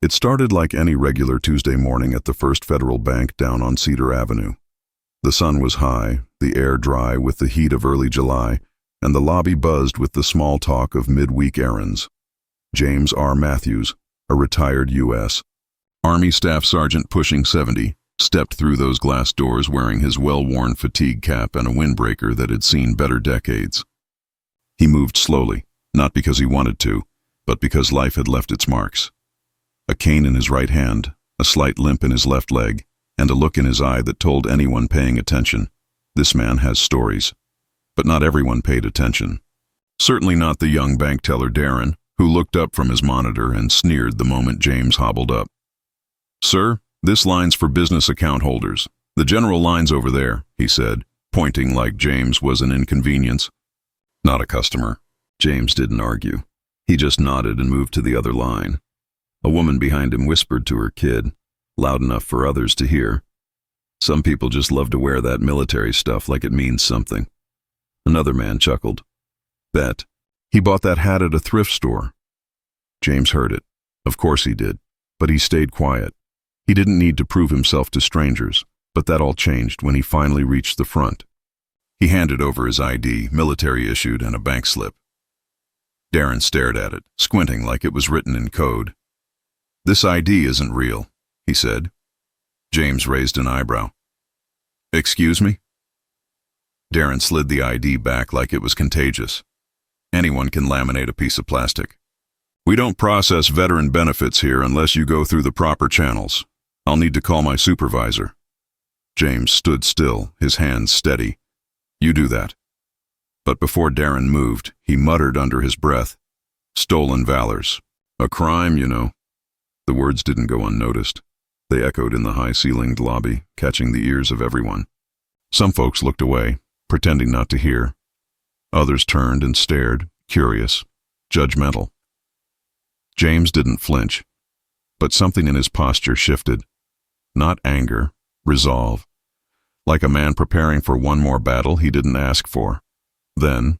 It started like any regular Tuesday morning at the First Federal Bank down on Cedar Avenue. The sun was high, the air dry with the heat of early July, and the lobby buzzed with the small talk of midweek errands. James R. Matthews, a retired U.S. Army Staff Sergeant pushing 70, stepped through those glass doors wearing his well-worn fatigue cap and a windbreaker that had seen better decades. He moved slowly, not because he wanted to, but because life had left its marks. A cane in his right hand, a slight limp in his left leg, and a look in his eye that told anyone paying attention, this man has stories. But not everyone paid attention. Certainly not the young bank teller Darren, who looked up from his monitor and sneered the moment James hobbled up. "Sir, this line's for business account holders. The general line's over there," he said, pointing like James was an inconvenience. Not a customer. James didn't argue. He just nodded and moved to the other line. A woman behind him whispered to her kid, loud enough for others to hear. Some people just love to wear that military stuff like it means something. Another man chuckled. Bet. He bought that hat at a thrift store. James heard it. Of course he did. But he stayed quiet. He didn't need to prove himself to strangers, but that all changed when he finally reached the front. He handed over his ID, military issued, and a bank slip. Darren stared at it, squinting like it was written in code. "This ID isn't real," he said. James raised an eyebrow. "Excuse me?" Darren slid the ID back like it was contagious. Anyone can laminate a piece of plastic. "We don't process veteran benefits here unless you go through the proper channels. I'll need to call my supervisor." James stood still, his hands steady. "You do that." But before Darren moved, he muttered under his breath, "Stolen valors. A crime, you know." The words didn't go unnoticed. They echoed in the high-ceilinged lobby, catching the ears of everyone. Some folks looked away, pretending not to hear. Others turned and stared, curious, judgmental. James didn't flinch, but something in his posture shifted. Not anger, resolve. Like a man preparing for one more battle he didn't ask for. Then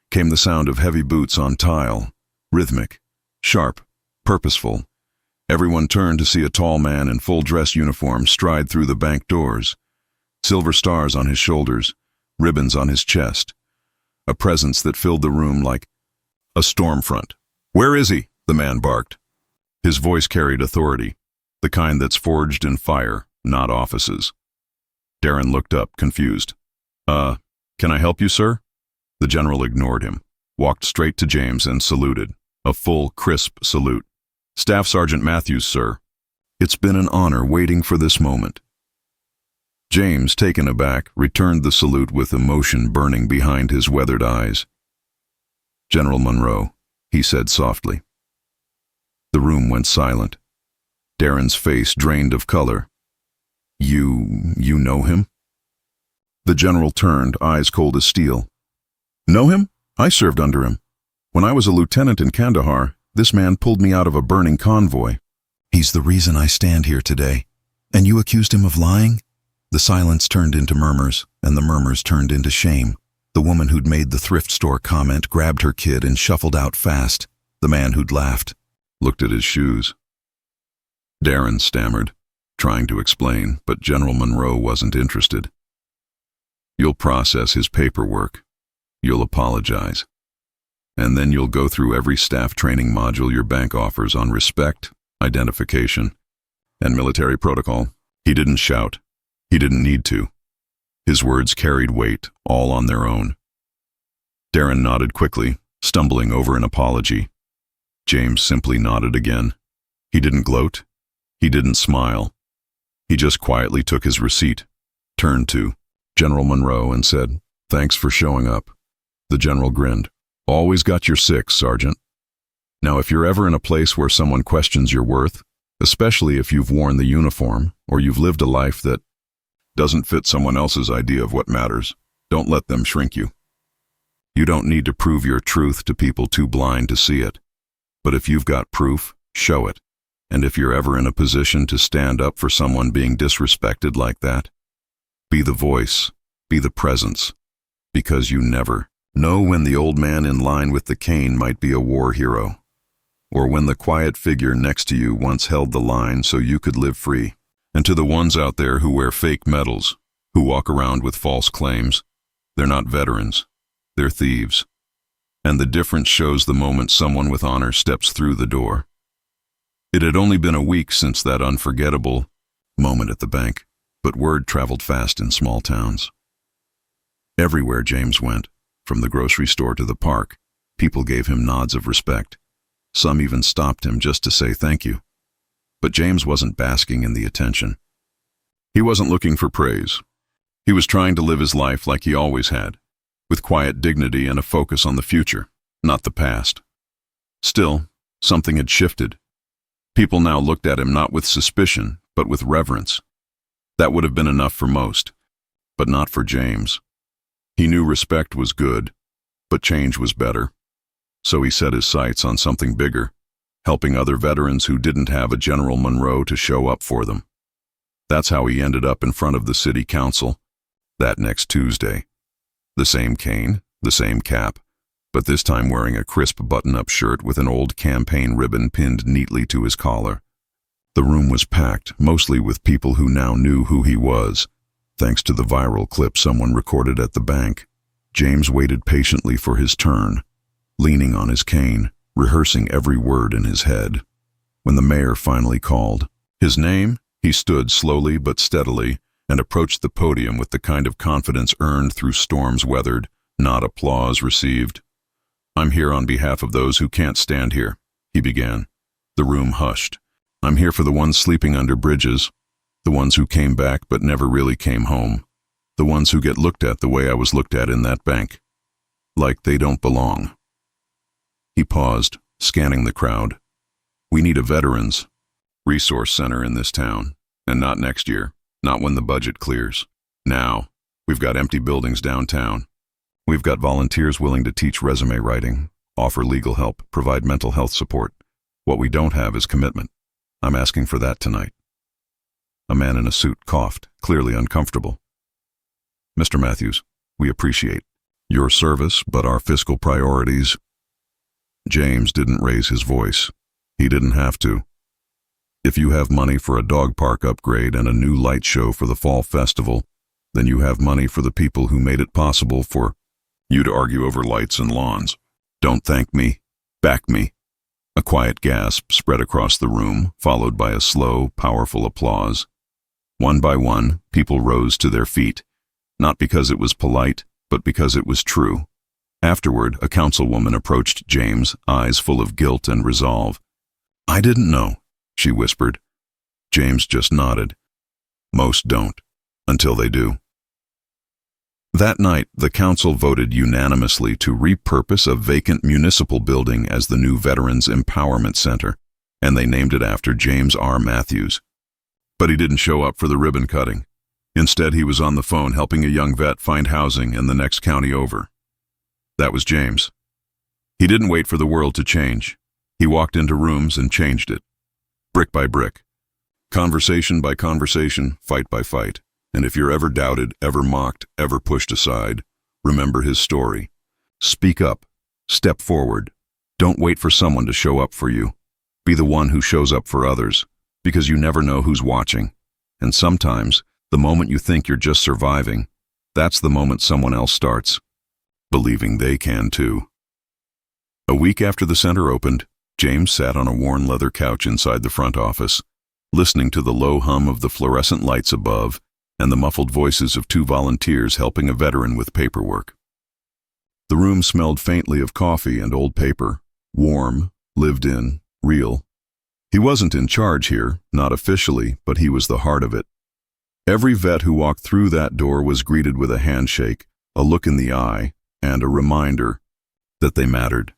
came the sound of heavy boots on tile, rhythmic, sharp, purposeful. Everyone turned to see a tall man in full dress uniform stride through the bank doors. Silver stars on his shoulders, ribbons on his chest. A presence that filled the room like a storm front. "Where is he?" the man barked. His voice carried authority, the kind that's forged in fire, not offices. Darren looked up, confused. Can I help you, sir?" The general ignored him, walked straight to James and saluted. A full, crisp salute. "Staff Sergeant Matthews, sir." It's been an honor waiting for this moment. James, taken aback, returned the salute with emotion burning behind his weathered eyes. "General Monroe," he said softly. The room went silent. Darren's face drained of color. You know him?" The general turned, eyes cold as steel. "Know him? I served under him. When I was a lieutenant in Kandahar, this man pulled me out of a burning convoy." "He's the reason I stand here today. And you accused him of lying?" The silence turned into murmurs, and the murmurs turned into shame. The woman who'd made the thrift store comment grabbed her kid and shuffled out fast. The man who'd laughed looked at his shoes. Darren stammered, trying to explain, but General Monroe wasn't interested. "You'll process his paperwork. You'll apologize. And then you'll go through every staff training module your bank offers on respect, identification, and military protocol." He didn't shout. He didn't need to. His words carried weight, all on their own. Darren nodded quickly, stumbling over an apology. James simply nodded again. He didn't gloat. He didn't smile. He just quietly took his receipt, turned to General Monroe and said, "Thanks for showing up." The general grinned. "Always got your six, Sergeant. Now if you're ever in a place where someone questions your worth, especially if you've worn the uniform or you've lived a life that doesn't fit someone else's idea of what matters, don't let them shrink you. You don't need to prove your truth to people too blind to see it. But if you've got proof, show it. And if you're ever in a position to stand up for someone being disrespected like that, be the voice, be the presence, because you never know when the old man in line with the cane might be a war hero. or when the quiet figure next to you once held the line so you could live free. And to the ones out there who wear fake medals, who walk around with false claims, they're not veterans, they're thieves. And the difference shows the moment someone with honor steps through the door. It had only been a week since that unforgettable moment at the bank, but word traveled fast in small towns. Everywhere James went, from the grocery store to the park, people gave him nods of respect. Some even stopped him just to say thank you. But James wasn't basking in the attention. He wasn't looking for praise. He was trying to live his life like he always had, with quiet dignity and a focus on the future, not the past. Still, something had shifted. People now looked at him not with suspicion, but with reverence. That would have been enough for most, but not for James. He knew respect was good, but change was better. So he set his sights on something bigger, helping other veterans who didn't have a General Monroe to show up for them. That's how he ended up in front of the city council that next Tuesday. The same cane, the same cap, but this time wearing a crisp button-up shirt with an old campaign ribbon pinned neatly to his collar. The room was packed, mostly with people who now knew who he was, thanks to the viral clip someone recorded at the bank. James waited patiently for his turn, leaning on his cane, rehearsing every word in his head. When the mayor finally called his name, he stood slowly but steadily and approached the podium with the kind of confidence earned through storms weathered, not applause received. "I'm here on behalf of those who can't stand here," he began. The room hushed. "I'm here for the ones sleeping under bridges, the ones who came back but never really came home, the ones who get looked at the way I was looked at in that bank, like they don't belong." He paused, scanning the crowd. "We need a veterans resource center in this town, and not next year, not when the budget clears. Now, we've got empty buildings downtown. We've got volunteers willing to teach resume writing, offer legal help, provide mental health support. What we don't have is commitment. I'm asking for that tonight." A man in a suit coughed, clearly uncomfortable. "Mr. Matthews, we appreciate your service, but our fiscal priorities—" James didn't raise his voice. He didn't have to. "If you have money for a dog park upgrade and a new light show for the fall festival, then you have money for the people who made it possible for you to argue over lights and lawns. Don't thank me. Back me." A quiet gasp spread across the room, followed by a slow, powerful applause. One by one, people rose to their feet, not because it was polite, but because it was true. Afterward, a councilwoman approached James, eyes full of guilt and resolve. "I didn't know," she whispered. James just nodded. Most don't, until they do. That night, the council voted unanimously to repurpose a vacant municipal building as the new Veterans Empowerment Center, and they named it after James R. Matthews. But he didn't show up for the ribbon cutting. Instead, he was on the phone helping a young vet find housing in the next county over. That was James. He didn't wait for the world to change. He walked into rooms and changed it, brick by brick, conversation by conversation, fight by fight. And if you're ever doubted, ever mocked, ever pushed aside, remember his story. Speak up. Step forward. Don't wait for someone to show up for you. Be the one who shows up for others, because you never know who's watching. And sometimes, the moment you think you're just surviving, that's the moment someone else starts believing they can too. A week after the center opened, James sat on a worn leather couch inside the front office, listening to the low hum of the fluorescent lights above and the muffled voices of two volunteers helping a veteran with paperwork. The room smelled faintly of coffee and old paper, warm, lived in, real. He wasn't in charge here, not officially, but he was the heart of it. Every vet who walked through that door was greeted with a handshake, a look in the eye, and a reminder that they mattered.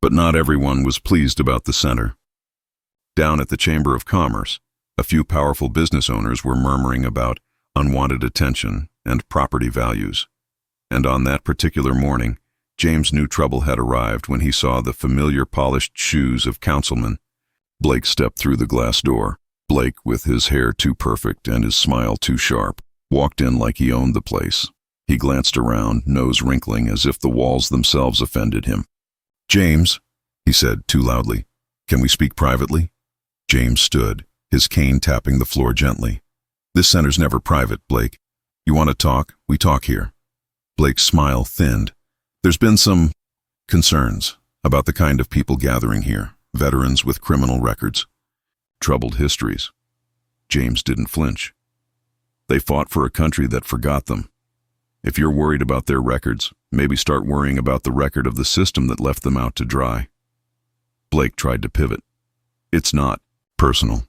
But not everyone was pleased about the center. Down at the Chamber of Commerce, a few powerful business owners were murmuring about unwanted attention and property values. And on that particular morning, James knew trouble had arrived when he saw the familiar polished shoes of Councilman Blake step through the glass door. Blake, with his hair too perfect and his smile too sharp, walked in like he owned the place. He glanced around, nose wrinkling as if the walls themselves offended him. "James," he said too loudly, Can we speak privately? James stood, his cane tapping the floor gently. This center's never private, Blake. You want to talk? We talk here. Blake's smile thinned. There's been some concerns about the kind of people gathering here, veterans with criminal records, troubled histories. James didn't flinch. They fought for a country that forgot them. If you're worried about their records, maybe start worrying about the record of the system that left them out to dry. Blake tried to pivot. It's not personal,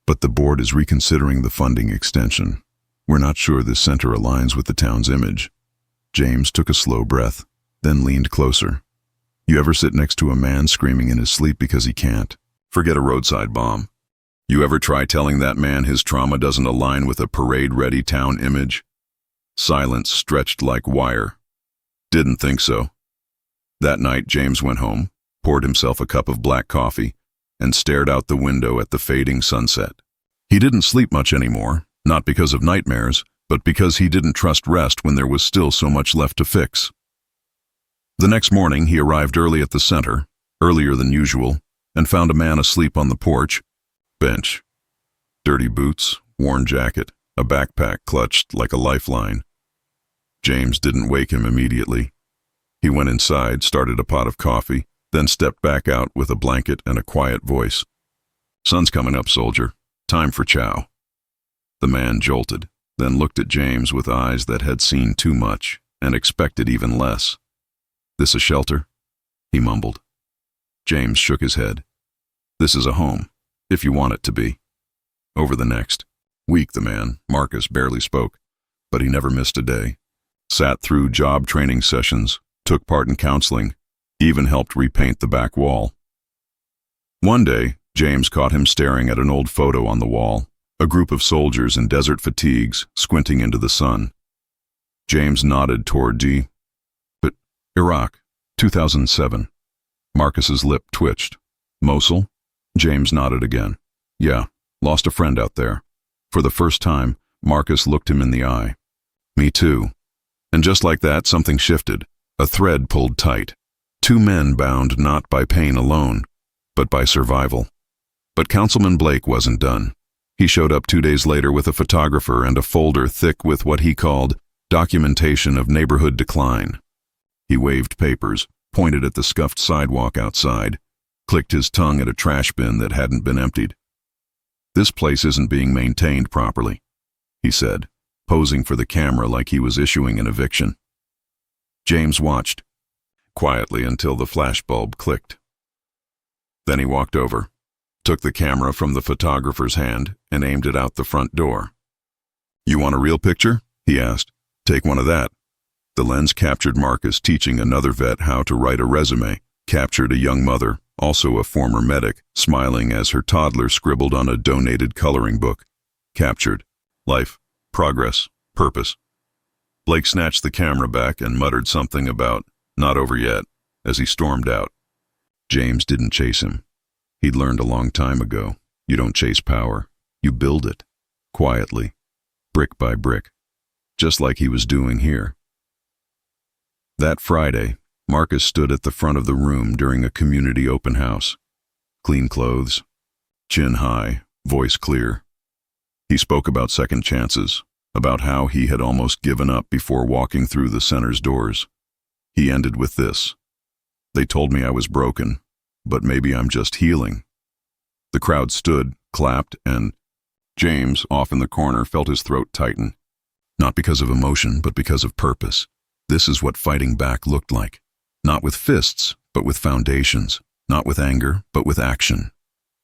but the board is reconsidering the funding extension. We're not sure this center aligns with the town's image. James took a slow breath, then leaned closer. You ever sit next to a man screaming in his sleep because he can't? Forget a roadside bomb. You ever try telling that man his trauma doesn't align with a parade-ready town image? Silence stretched like wire. Didn't think so. That night, James went home, poured himself a cup of black coffee, and stared out the window at the fading sunset. He didn't sleep much anymore, not because of nightmares, but because he didn't trust rest when there was still so much left to fix. The next morning, he arrived early at the center, earlier than usual, and found a man asleep on the porch bench. Dirty boots, worn jacket, a backpack clutched like a lifeline. James didn't wake him immediately. He went inside, started a pot of coffee, then stepped back out with a blanket and a quiet voice. Sun's coming up, soldier. Time for chow. The man jolted, then looked at James with eyes that had seen too much and expected even less. This a shelter? He mumbled. James shook his head. This is a home, if you want it to be. Over the next week, the man, Marcus, barely spoke, but he never missed a day. Sat through job training sessions, took part in counseling, even helped repaint the back wall. One day, James caught him staring at an old photo on the wall, a group of soldiers in desert fatigues, squinting into the sun. James nodded toward D. But Iraq, 2007. Marcus's lip twitched. Mosul? James nodded again. Yeah, lost a friend out there. For the first time, Marcus looked him in the eye. Me too. And just like that, something shifted. A thread pulled tight. Two men bound not by pain alone, but by survival. But Councilman Blake wasn't done. He showed up 2 days later with a photographer and a folder thick with what he called documentation of neighborhood decline. He waved papers, pointed at the scuffed sidewalk outside, clicked his tongue at a trash bin that hadn't been emptied. This place isn't being maintained properly, he said, posing for the camera like he was issuing an eviction. James watched, quietly until the flashbulb clicked. Then he walked over, took the camera from the photographer's hand, and aimed it out the front door. You want a real picture? He asked. Take one of that. The lens captured Marcus teaching another vet how to write a resume, captured a young mother, also a former medic, smiling as her toddler scribbled on a donated coloring book. Captured. Life. Progress. Purpose. Blake snatched the camera back and muttered something about, not over yet, as he stormed out. James didn't chase him. He'd learned a long time ago, you don't chase power, you build it. Quietly. Brick by brick. Just like he was doing here. That Friday, Marcus stood at the front of the room during a community open house. Clean clothes, chin high, voice clear. He spoke about second chances, about how he had almost given up before walking through the center's doors. He ended with this. They told me I was broken, but maybe I'm just healing. The crowd stood, clapped, and James, off in the corner, felt his throat tighten. Not because of emotion, but because of purpose. This is what fighting back looked like. Not with fists, but with foundations. Not with anger, but with action.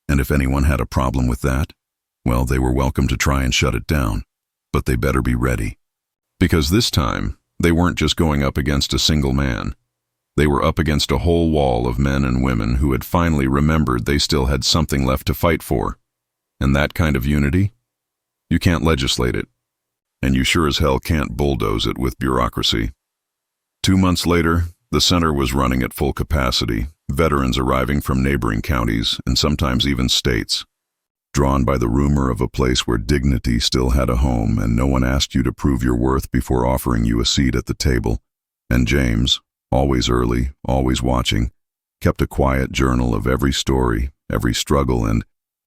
And if anyone had a problem with that, well, they were welcome to try and shut it down. But they better be ready. Because this time, they weren't just going up against a single man. They were up against a whole wall of men and women who had finally remembered they still had something left to fight for. And that kind of unity? You can't legislate it. And you sure as hell can't bulldoze it with bureaucracy. 2 months later, the center was running at full capacity, veterans arriving from neighboring counties and sometimes even states. Drawn by the rumor of a place where dignity still had a home and no one asked you to prove your worth before offering you a seat at the table. And James, always early, always watching, kept a quiet journal of every story, every struggle, and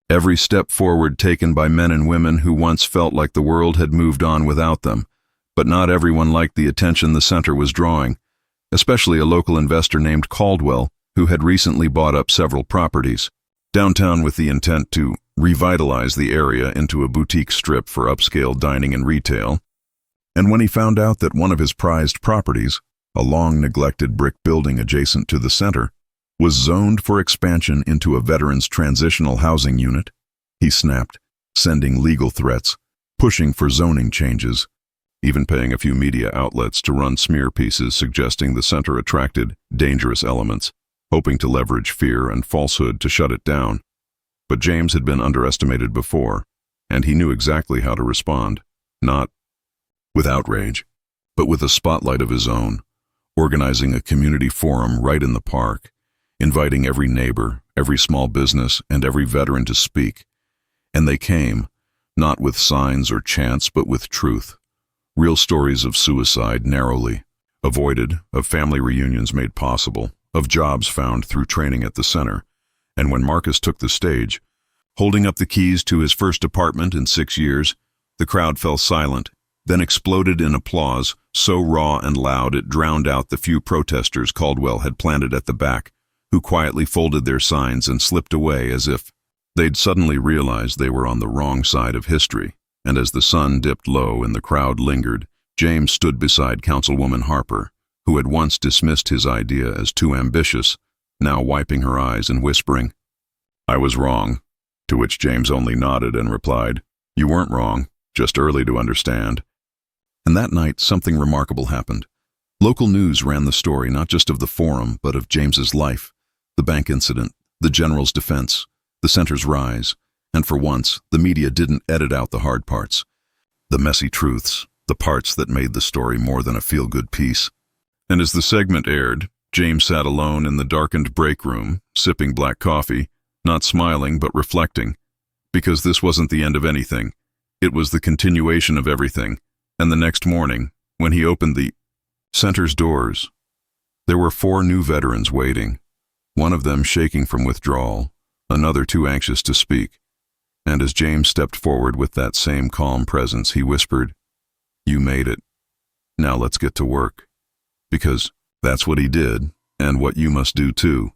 every step forward taken by men and women who once felt like the world had moved on without them. But not everyone liked the attention the center was drawing, especially a local investor named Caldwell, who had recently bought up several properties downtown with the intent to revitalize the area into a boutique strip for upscale dining and retail. And when he found out that one of his prized properties, a long-neglected brick building adjacent to the center, was zoned for expansion into a veterans' transitional housing unit, he snapped, sending legal threats, pushing for zoning changes, even paying a few media outlets to run smear pieces suggesting the center attracted dangerous elements, hoping to leverage fear and falsehood to shut it down. But James had been underestimated before, and he knew exactly how to respond, not with outrage, but with a spotlight of his own, organizing a community forum right in the park, inviting every neighbor, every small business, and every veteran to speak. And they came, not with signs or chants, but with truth. Real stories of suicide narrowly avoided, of family reunions made possible, of jobs found through training at the center. And when Marcus took the stage, holding up the keys to his first apartment in 6 years, the crowd fell silent, then exploded in applause so raw and loud it drowned out the few protesters Caldwell had planted at the back, who quietly folded their signs and slipped away as if they'd suddenly realized they were on the wrong side of history. And as the sun dipped low and the crowd lingered, James stood beside Councilwoman Harper, who had once dismissed his idea as too ambitious, now wiping her eyes and whispering, "I was wrong," to which James only nodded and replied, "You weren't wrong, just early to understand." And that night, something remarkable happened. Local news ran the story not just of the forum, but of James's life, the bank incident, the general's defense, the center's rise, and for once, the media didn't edit out the hard parts, the messy truths, the parts that made the story more than a feel-good piece. And as the segment aired, James sat alone in the darkened break room, sipping black coffee, not smiling but reflecting, because this wasn't the end of anything. It was the continuation of everything. And the next morning, when he opened the center's doors, there were 4 new veterans waiting, one of them shaking from withdrawal, another too anxious to speak. And as James stepped forward with that same calm presence, he whispered, "You made it. Now let's get to work." Because that's what he did, and what you must do too,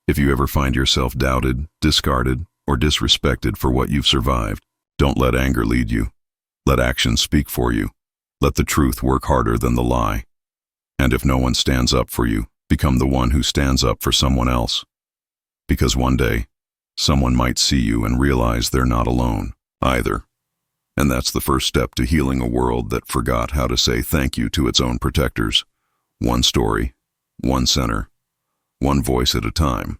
if you ever find yourself doubted, discarded, or disrespected for what you've survived. Don't let anger lead you. Let action speak for you. Let the truth work harder than the lie. And if no one stands up for you, become the one who stands up for someone else. Because one day, someone might see you and realize they're not alone, either. And that's the first step to healing a world that forgot how to say thank you to its own protectors. One story, one center, one voice at a time.